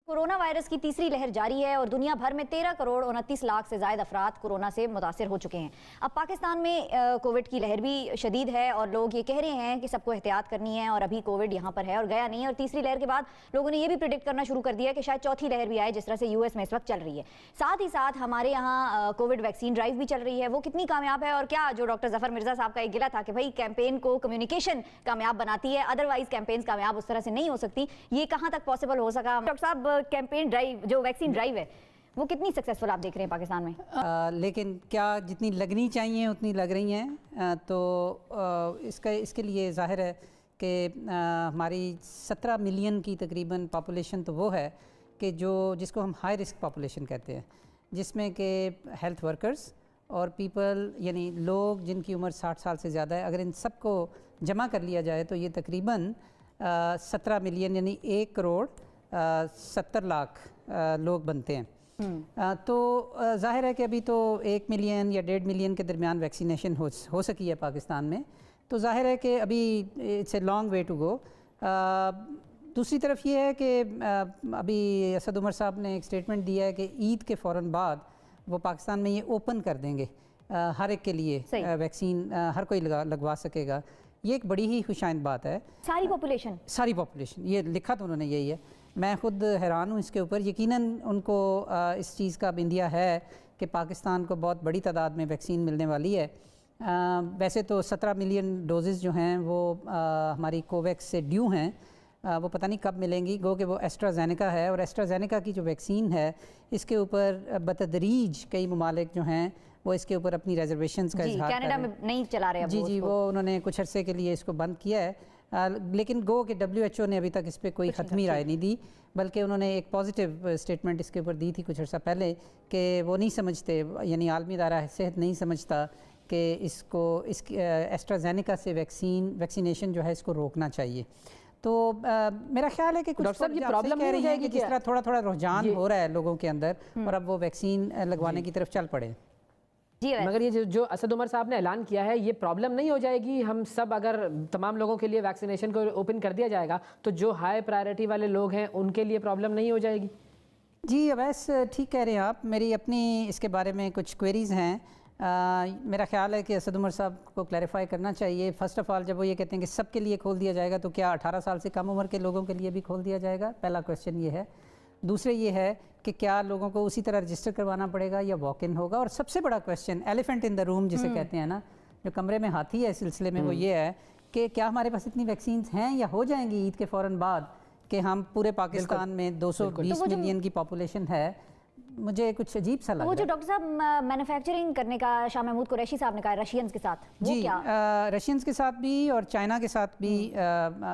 Corona virus की तीसरी लहर जारी है और दुनिया भर में 13 करोड़ 29 लाख से ज़ायद अफराद कोरोना से मुतासिर हो चुके हैं। अब पाकिस्तान में कोविड की लहर भी शदीद है और लोग ये कह रहे हैं कि सबको एहतियात करनी है और अभी कोविड यहाँ पर है और गया नहीं है। और तीसरी लहर के बाद लोगों ने ये भी प्रिडिक्ट करना शुरू कर दिया कि शायद चौथी लहर भी आए, जिस तरह से यूएस में इस वक्त चल रही है। साथ ही साथ हमारे यहाँ कोविड वैक्सीन ड्राइव भी चल रही है, वो कितनी कामयाब है और क्या जो डॉक्टर जफर मिर्जा साहब का एक गिला था कि भाई कैंपेन को कम्युनिकेशन कामयाब बनाती है, अदरवाइज कैंपेन्स कामयाब उस तरह से नहीं हो सकती, ये कहाँ तक पॉसिबल हो सका? डॉक्टर साहब, कैंपेन ड्राइव जो वैक्सीन ड्राइव है वो कितनी सक्सेसफुल आप देख रहे हैं पाकिस्तान में? लेकिन क्या जितनी लगनी चाहिए उतनी लग रही हैं? इसके लिए ज़ाहिर है कि हमारी 17 मिलियन की तकरीबन पॉपुलेशन तो वो है कि जिसको हम हाई रिस्क पॉपुलेशन कहते हैं, जिसमें कि हेल्थ वर्कर्स और पीपल यानी लोग जिनकी उम्र 60 साल से ज़्यादा है, अगर इन सबको जमा कर लिया जाए तो ये तकरीबन 17 मिलियन यानी 1 करोड़ 70 लाख लोग बनते हैं। तो ज़ाहिर है कि अभी तो 1 मिलियन या 1.5 मिलियन के दरमियान वैक्सीनेशन हो सकी है पाकिस्तान में, तो ज़ाहिर है कि अभी it's a long way to go. दूसरी तरफ ये है कि अभी असद उमर साहब ने एक स्टेटमेंट दिया है कि ईद के फ़ौरन बाद वो पाकिस्तान में ये ओपन कर देंगे, हर एक के लिए वैक्सीन हर कोई लगवा सकेगा। ये एक बड़ी ही खुशाइंद बात है। सारी पॉपुलेशन ये लिखा तो उन्होंने यही है। मैं ख़ुद हैरान हूँ इसके ऊपर। यकीनन उनको इस चीज़ का बिंदिया है कि पाकिस्तान को बहुत बड़ी तादाद में वैक्सीन मिलने वाली है। वैसे तो 17 मिलियन डोजेज़ जो हैं वो हमारी कोवैक्स से ड्यू हैं, वो पता नहीं कब मिलेंगी। गो कि वो एस्ट्राजेनेका है और एस्ट्राजेनेका की जो वैक्सीन है इसके ऊपर बतदरीज कई ममालिक जो हैं वो इसके ऊपर अपनी रिजर्वेशंस का इज़हार कर रहे हैं। कनाडा में नहीं चला रहे जी, वो उन्होंने कुछ अरसे के लिए इसको बंद किया है। लेकिन गो कि WHO ने अभी तक इस पर कोई ख़त्मी राय नहीं दी, बल्कि उन्होंने एक पॉजिटिव स्टेटमेंट इसके ऊपर दी थी कुछ अर्सा पहले कि वो नहीं समझते, यानी आलमी इदारा सेहत नहीं समझता कि इसकी एस्ट्राजेनेका से वैक्सीनेशन जो है इसको रोकना चाहिए। तो मेरा ख्याल है कि कुछ डॉक्टर साहब ये प्रॉब्लम नहीं हो जाएगी जिस तरह थोड़ा थोड़ा रुझान हो रहा है लोगों के अंदर और अब वो वैक्सीन लगवाने की तरफ चल पड़े। मगर ये जो असद उमर साहब ने ऐलान किया है, ये प्रॉब्लम नहीं हो जाएगी? हम सब अगर तमाम लोगों के लिए वैक्सीनेशन को ओपन कर दिया जाएगा तो जो हाई प्रायोरिटी वाले लोग हैं उनके लिए प्रॉब्लम नहीं हो जाएगी? जी अवैस, ठीक कह रहे हैं आप। मेरी अपनी इसके बारे में कुछ क्वेरीज़ हैं। मेरा ख्याल है कि असद उमर साहब को क्लैरिफाई करना चाहिए। फ़र्स्ट ऑफ़ ऑल, जब वो ये कहते हैं कि सब के लिए खोल दिया जाएगा तो क्या 18 साल से कम उम्र के लोगों के लिए भी खोल दिया जाएगा? पहला क्वेश्चन ये है। दूसरे ये है कि क्या लोगों को उसी तरह रजिस्टर करवाना पड़ेगा या वॉक इन होगा? और सबसे बड़ा question, elephant in the room जिसे कहते हैं ना, जो कमरे में हाथी है इस सिलसिले में, वो ये है कि क्या हमारे पास इतनी वैक्सीन हैं या हो जाएंगी ईद के फ़ौरन बाद कि हम पूरे पाकिस्तान में 220 मिलियन की पॉपुलेशन है? मुझे कुछ अजीब सा लगा। वो जो डॉक्टर साहब मैन्युफैक्चरिंग करने का शाह महमूद कुरैशी साहब ने कहा रशियंस के साथ, वो जी, क्या? रशियंस के साथ भी और चाइना के साथ भी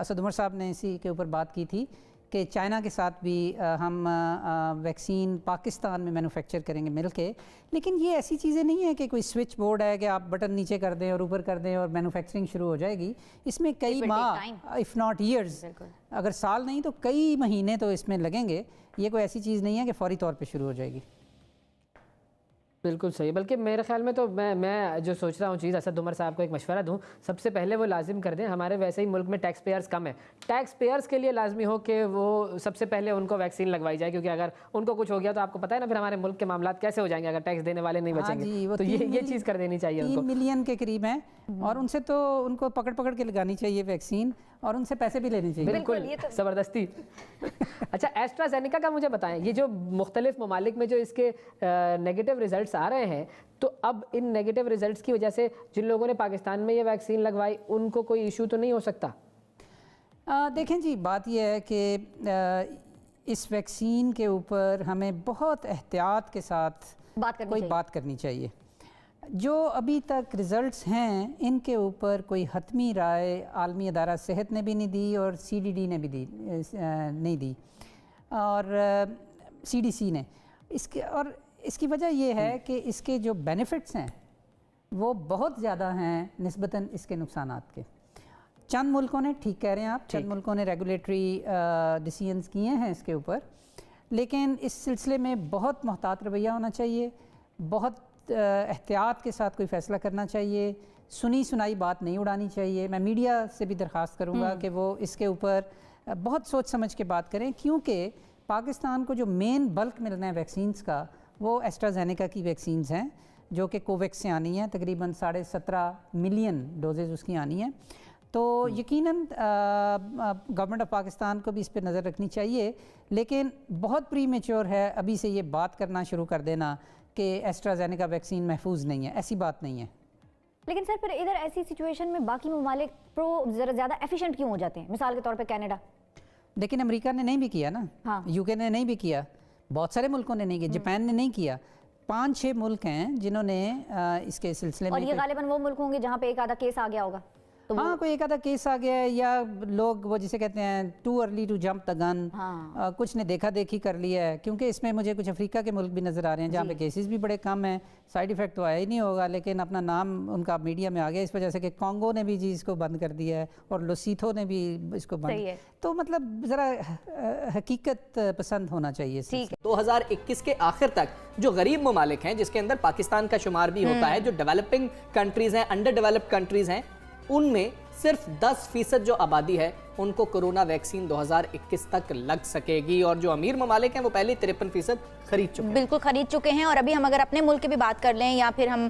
असद उमर साहब ने इसी के ऊपर बात की थी कि चाइना के साथ भी हम वैक्सीन पाकिस्तान में मैन्युफैक्चर करेंगे मिलके। लेकिन ये ऐसी चीज़ें नहीं है कि कोई स्विच बोर्ड है कि आप बटन नीचे कर दें और ऊपर कर दें और मैन्युफैक्चरिंग शुरू हो जाएगी। इसमें कई माह, इफ़ नॉट ईयर्स, अगर साल नहीं तो कई महीने तो इसमें लगेंगे। ये कोई ऐसी चीज़ नहीं है कि फौरी तौर पे शुरू हो जाएगी। बिल्कुल सही। बल्कि मेरे ख्याल में तो मैं जो सोच रहा हूँ चीज़, असद उमर साहब को एक मशवरा दूँ, सबसे पहले वो लाजिम कर दें, हमारे वैसे ही मुल्क में टैक्स पेयर्स कम है, टैक्स पेयर्स के लिए लाजमी हो कि वो सबसे पहले उनको वैक्सीन लगवाई जाए, क्योंकि अगर उनको कुछ हो गया तो आपको पता है ना फिर हमारे मुल्क के मामला कैसे हो जाएंगे अगर टैक्स देने वाले नहीं बचेंगे। तो ये चीज़ कर देनी चाहिए। 3 मिलियन के करीब हैं और उनसे तो उनको पकड़ के लगानी चाहिए वैक्सीन और उनसे पैसे भी लेने चाहिए। बिल्कुल, ज़बरदस्ती। अच्छा, एस्ट्राजेनेका का मुझे बताएं, ये जो मुख्तलिफ ममालिक में जो इसके नेगेटिव रिजल्ट्स आ रहे हैं, तो अब इन नेगेटिव रिजल्ट्स की वजह से जिन लोगों ने पाकिस्तान में ये वैक्सीन लगवाई उनको कोई इशू तो नहीं हो सकता? देखें जी, बात यह है कि इस वैक्सीन के ऊपर हमें बहुत एहतियात के साथ बात करनी चाहिए। जो अभी तक रिज़ल्ट्स हैं इनके ऊपर कोई हतमी राय आलमी अदारा सेहत ने भी नहीं दी और CDD ने भी नहीं दी और CDC ने। इसकी वजह यह है कि इसके जो बेनिफिट्स हैं वो बहुत ज़्यादा हैं निस्बतन इसके नुकसानात के। चंद मुल्कों ने, ठीक कह रहे हैं आप, चंद मुल्कों ने रेगुलेटरी डिसीजंस किए हैं इसके ऊपर, लेकिन इस सिलसिले में बहुत मोहतात रवैया होना चाहिए, बहुत एहतियात के साथ कोई फ़ैसला करना चाहिए, सुनी सुनाई बात नहीं उड़ानी चाहिए। मैं मीडिया से भी दरख्वास्त करूँगा कि वो इसके ऊपर बहुत सोच समझ के बात करें, क्योंकि پاکستان کو جو مین بلک ملنا ہے ویکسینز کا وہ ایسٹرازینیکا کی ویکسینز ہیں جو کہ کوویکس سے آنی ہیں، تقریباً 17.5 ملین ڈوزز اس کی آنی ہیں. تو یقیناً گورنمنٹ آف پاکستان کو بھی اس پہ نظر رکھنی چاہیے، لیکن بہت پری میچور ہے ابھی سے یہ بات کرنا شروع کر دینا کہ ایسٹرازینیکا ویکسین محفوظ نہیں ہے. ایسی بات نہیں ہے. لیکن سر پھر ادھر ایسی سچویشن میں باقی ممالک ذرا زیادہ ایفیشینٹ کیوں ہو جاتے ہیں؟ مثال کے طور پہ کینیڈا. لیکن امریکہ نے نہیں بھی کیا نا، یو کے نے نہیں بھی کیا، بہت سارے ملکوں نے نہیں کیا، جاپان نے نہیں کیا. 5-6 ملک ہیں جنہوں نے اس کے سلسلے میں، اور یہ غالباً وہ ملک ہوں گے جہاں پہ ایک آدھا کیس آ گیا ہوگا. ہاں کوئی ایک آدھا کیس آ گیا ہے، یا لوگ وہ جسے کہتے ہیں ٹو ارلی ٹو جمپ دا گن، کچھ نے دیکھا دیکھی کر لیا ہے. کیونکہ اس میں مجھے کچھ افریقہ کے ملک بھی نظر آ رہے ہیں جہاں پہ کیسز بھی بڑے کم ہیں، سائیڈ ایفیکٹ تو آیا ہی نہیں ہوگا، لیکن اپنا نام ان کا میڈیا میں آ گیا اس وجہ سے کہ کانگو نے بھی اس کو بند کر دیا ہے اور لوسیتھو نے بھی اس کو بند. تو مطلب ذرا حقیقت پسند ہونا چاہیے. 2021 کے آخر تک جو غریب ممالک ہیں جس کے اندر پاکستان کا شمار بھی ہوتا ہے، جو ڈیولپنگ کنٹریز ہیں، انڈر ڈیولپڈ کنٹریز ہیں، ان میں صرف 10% جو آبادی ہے ان کو کرونا ویکسین 2021 تک لگ سکے گی، اور جو امیر ممالک ہیں وہ پہلے 53% خرید چکے ہیں. بالکل خرید چکے ہیں. اور ابھی ہم اگر اپنے ملک کی بھی بات کر لیں یا پھر ہم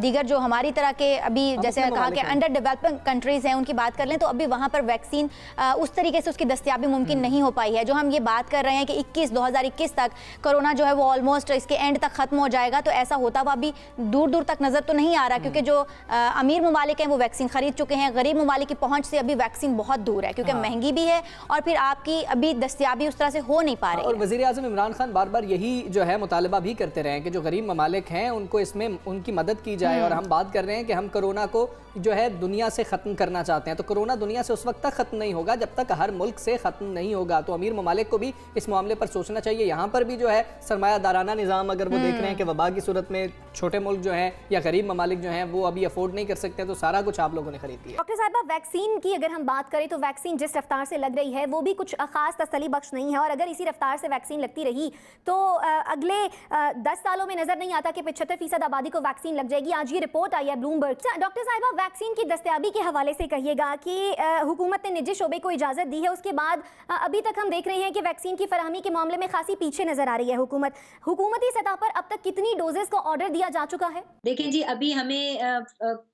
دیگر جو ہماری طرح کے ابھی جیسے کہا کہ انڈر ڈیولپنگ کنٹریز ہیں ان کی بات کر لیں، تو ابھی وہاں پر ویکسین اس طریقے سے اس کی دستیابی ممکن نہیں ہو پائی ہے. جو ہم یہ بات کر رہے ہیں کہ 2021 تک کرونا جو ہے وہ آلموسٹ اس کے اینڈ تک ختم ہو جائے گا، تو ایسا ہوتا ہوا ابھی دور دور تک نظر تو نہیں آ رہا، کیونکہ جو امیر ممالک ہیں وہ ویکسین خرید چکے ہیں. غریب ممالک کی پہنچ سے ابھی ویکسین بہت دور ہے کیونکہ مہنگی بھی ہے اور پھر آپ کی ابھی دستیابی اس طرح سے ہو نہیں پا رہی. اور وزیر اعظم عمران خان بار بار یہی جو ہے مطالبہ بھی کرتے رہے ہیں کہ جو غریب ممالک ہیں ان کو اس میں ان کی مدد کی جائے. اور ہم بات کر رہے ہیں کہ ہم کرونا کو جو ہے دنیا سے ختم کرنا چاہتے ہیں، تو کرونا دنیا سے اس وقت تک ختم نہیں ہوگا جب تک ہر ملک سے ختم نہیں ہوگا. تو امیر ممالک کو بھی اس معاملے پر سوچنا چاہیے. یہاں پر بھی جو ہے سرمایہ دارانہ نظام اگر وہ دیکھ رہے ہیں کہ وبا کی صورت میں چھوٹے ملک جو ہیں یا غریب ممالک جو ہیں وہ ابھی افورڈ نہیں کر سکتے، تو سارا کچھ آپ لوگوں نے خرید لیا. ڈاکٹر صاحبہ ویکسین کی اگر ہم بات کریں تو ویکسین جس رفتار سے لگ رہی ہے وہ بھی کچھ خاص تسلی بخش نہیں ہے، اور اگر اسی رفتار سے ویکسین لگتی رہی تو اگلے 10 سالوں میں نظر نہیں آتا کہ 75% آبادی کو ویکسین لگ جائے گی. آج یہ رپورٹ آئی ہے بلومبرگ. ڈاکٹر صاحبہ ویکسین کی دستیابی کے حوالے سے کہیے گا کہ حکومت نے نجی شعبے کو اجازت دی ہے، اس کے بعد ابھی تک ہم دیکھ رہے ہیں کہ ویکسین کی فراہمی کے معاملے میں خاصی پیچھے نظر آ رہی ہے حکومتی سطح پر اب تک کتنی ڈوزز کو آرڈر دیا جا چکا ہے؟ دیکھیں جی، ابھی ہمیں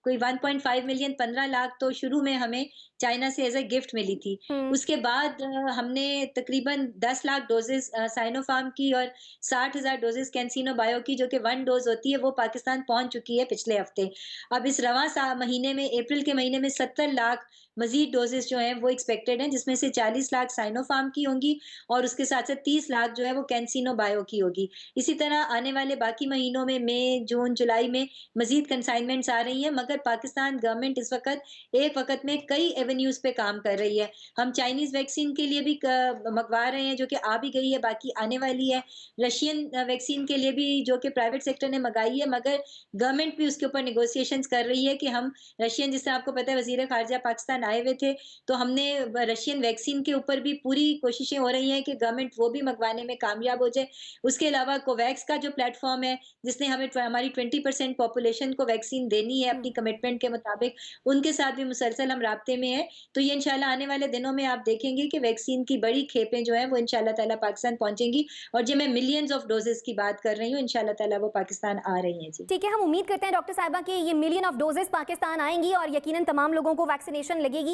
کوئی 1.5 ملین 15 لاکھ تو شروع میں ہمیں چائنا سے ایز اے گفٹ ملی تھی. اس کے بعد ہم نے تقریباً 10 لاکھ ڈوزز سائنو فارم کی اور 60,000 ڈوزز کینسینو بایو کی جو کہ 1 ڈوز ہوتی ہے وہ پاکستان پہنچ چکی ہے پچھلے ہفتے. اب اس رواں مہینے میں اپریل کے مہینے میں 70 لاکھ مزید ڈوزز جو ہیں وہ ایکسپیکٹڈ ہیں، جس میں سے 40 لاکھ سائنو فارم کی ہوں گی اور اس کے ساتھ ساتھ 30 لاکھ جو ہے وہ کینسینو بایو کی ہوگی. اسی طرح آنے والے باقی مہینوں میں مئی، جون، جولائی میں مزید کنسائنمنٹس آ رہی ہیں. مگر پاکستان گورنمنٹ اس وقت ایک وقت میں کئی ایونیوز پہ کام کر رہی ہے. ہم چائنیز ویکسین کے لیے بھی منگوا رہے ہیں جو کہ آ بھی گئی ہے، باقی آنے والی ہے. رشین ویکسین کے لیے بھی جو کہ پرائیویٹ سیکٹر نے منگائی ہے، مگر گورنمنٹ بھی اس کے اوپر نیگوسیشنز کر رہی ہے کہ ہم رشین، جس سے آپ کو پتہ ہے وزیر خارجہ پاکستان آئے ہوئے تھے، تو ہم نے رشین ویکسین کے اوپر بھی پوری کوششیں ہو رہی ہیں کہ گورنمنٹ وہ بھی منگوانے میں کامیاب ہو جائے. اس کے علاوہ کوویکس کا جو پلیٹ فارم ہے جس نے ہمیں ہماری 20% پاپولیشن کو ویکسین دینی ہے اپنی کمٹمنٹ کے مطابق، ان کے ساتھ بھی مسلسل ہم رابطے میں ہیں. تو یہ انشاءاللہ آنے والے دنوں میں آپ دیکھیں گے کہ ویکسین کی بڑی کھیپیں جو ہیں وہ انشاءاللہ تعالیٰ پاکستان پہنچیں گی، اور جو میں ملینز آف ڈوزز کی بات کر رہی ہوں انشاءاللہ تعالیٰ وہ پاکستان آ رہی ہیں. جی ٹھیک ہے، ہم امید کرتے ہیں ڈاکٹر صاحبہ کہ یہ ملین آف ڈوزز پاکستان آئیں گی اور یقیناً تمام لوگوں کو ویکسینیشن لگے گی.